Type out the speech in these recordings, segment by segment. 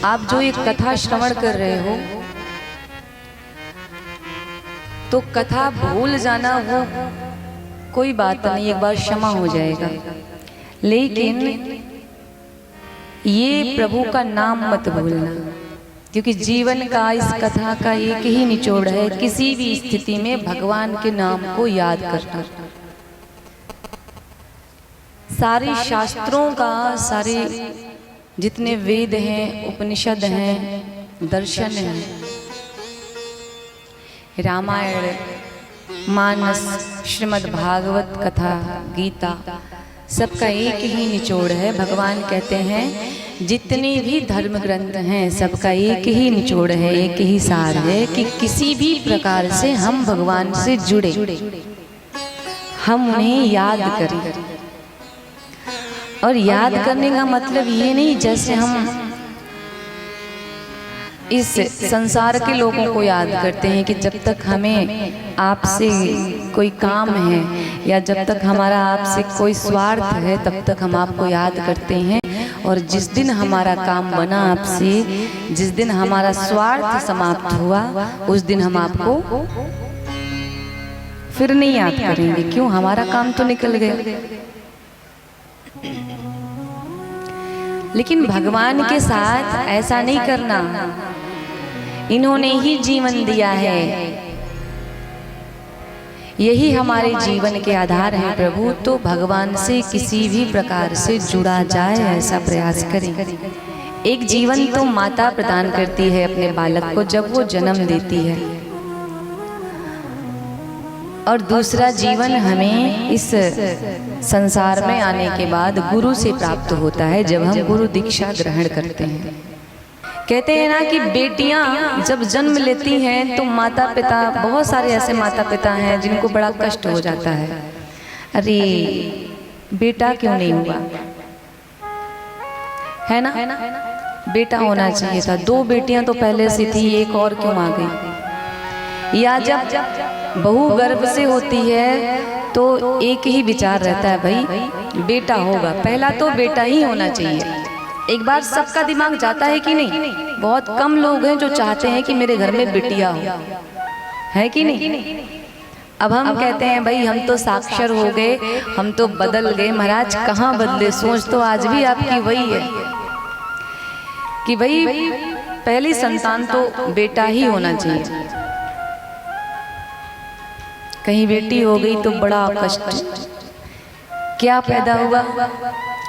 आप जो एक कथा श्रवण कर रहे हो, तो कथा भूल जाना वो कोई बात नहीं, एक बार क्षमा हो जाएगा। लेकिन ये प्रभु का नाम मत भूलना, क्योंकि जीवन का इस कथा का एक ही निचोड़ है, किसी भी स्थिति में भगवान के नाम को याद करना। सारे शास्त्रों का, सारे जितने वेद हैं, उपनिषद हैं, दर्शन हैं, रामायण, मानस, श्रीमद् भागवत कथा, गीता, सबका एक ही निचोड़ है। भगवान कहते हैं जितने भी धर्म ग्रंथ हैं सबका एक ही निचोड़ है, एक ही सार है कि किसी भी प्रकार से हम भगवान से जुड़े, हम उन्हें याद करें। और याद करने का मतलब ये नहीं जैसे हम इस संसार के लोगों को याद करते हैं कि जब तक हमें आपसे कोई काम है या जब तक हमारा आपसे कोई स्वार्थ है तब तक हम आपको याद करते हैं, और जिस दिन हमारा काम बना आपसे, जिस दिन हमारा स्वार्थ समाप्त हुआ, उस दिन हम आपको फिर नहीं याद करेंगे। क्यों? हमारा काम तो निकल गया। लेकिन भगवान के साथ ऐसा नहीं करना। इन्होंने ही जीवन दिया है, यही हमारे जीवन के आधार हैं प्रभु। तो भगवान से किसी भी प्रकार से जुड़ा जाए ऐसा प्रयास करें। एक जीवन तो माता प्रदान करती है अपने बालक को जब वो जन्म देती है, और दूसरा जीवन हमें इस संसार में आने के बाद गुरु से प्राप्त होता है जब हम गुरु दीक्षा ग्रहण करते हैं। कहते हैं ना कि बेटियां जब जन्म लेती हैं तो माता पिता, बहुत सारे ऐसे माता पिता हैं जिनको बड़ा कष्ट हो जाता है, अरे बेटा क्यों नहीं हुआ, है ना, बेटा होना चाहिए था, 2 बेटियां तो पहले से थी, एक और क्यों आ गई। या जब बहू गर्भ से होती है तो एक ही विचार रहता है, भाई बेटा होगा, पहला तो बेटा ही होना चाहिए। एक बार सबका दिमाग जाता है कि नहीं? बहुत कम लोग हैं जो चाहते हैं कि मेरे घर में बिटिया हो, है कि नहीं? अब हम कहते हैं भाई हम तो साक्षर हो गए, हम तो बदल गए। महाराज कहाँ बदले, सोच तो आज भी आपकी वही है कि भाई पहली संतान तो बेटा ही होना चाहिए। कहीं बेटी हो गई तो बड़ा कष्ट, क्या पैदा हुआ,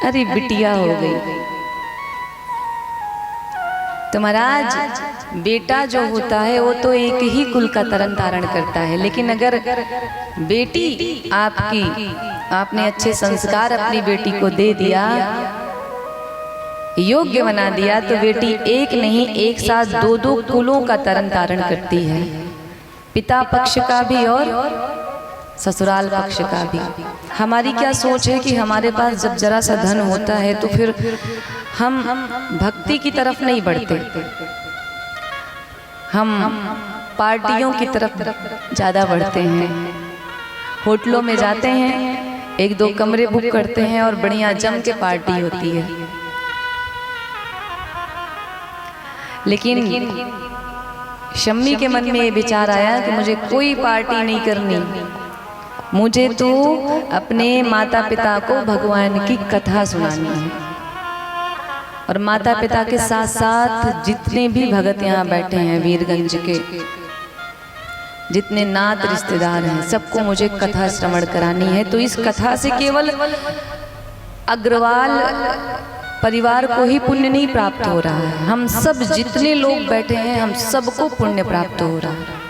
अरे बिटिया हो गई। तो महाराज बेटा जो होता है वो तो एक ही कुल का तरन तारण करता है, लेकिन अगर बेटी आपकी, आपने अच्छे संस्कार अपनी बेटी को दे दिया, योग्य बना दिया, तो बेटी एक नहीं एक साथ 2-2 कुलों का तरन तारण करती है, पिता पक्ष का भी और ससुराल पक्ष का भी। हमारी क्या सोच है कि हमारे पास जब जरा सा धन होता है तो फिर हम भक्ति की तरफ नहीं बढ़ते, हम पार्टियों की तरफ ज़्यादा बढ़ते हैं। होटलों में जाते हैं, 1-2 कमरे बुक करते हैं और बढ़िया जम के पार्टी होती है। लेकिन शम्मी के मन में ये विचार आया कि मुझे कोई पार्टी नहीं करनी, मुझे तो अपने माता पिता को भगवान की कथा सुनानी है। और माता पिता के साथ साथ जितने भी भगत यहाँ बैठे हैं, वीरगंज के जितने नात रिश्तेदार हैं, सबको मुझे कथा श्रवण करानी है। तो इस कथा से केवल अग्रवाल परिवार को ही पुण्य नहीं प्राप्त हो रहा है, हम सब जितने लोग बैठे हैं हम सबको पुण्य प्राप्त हो रहा है।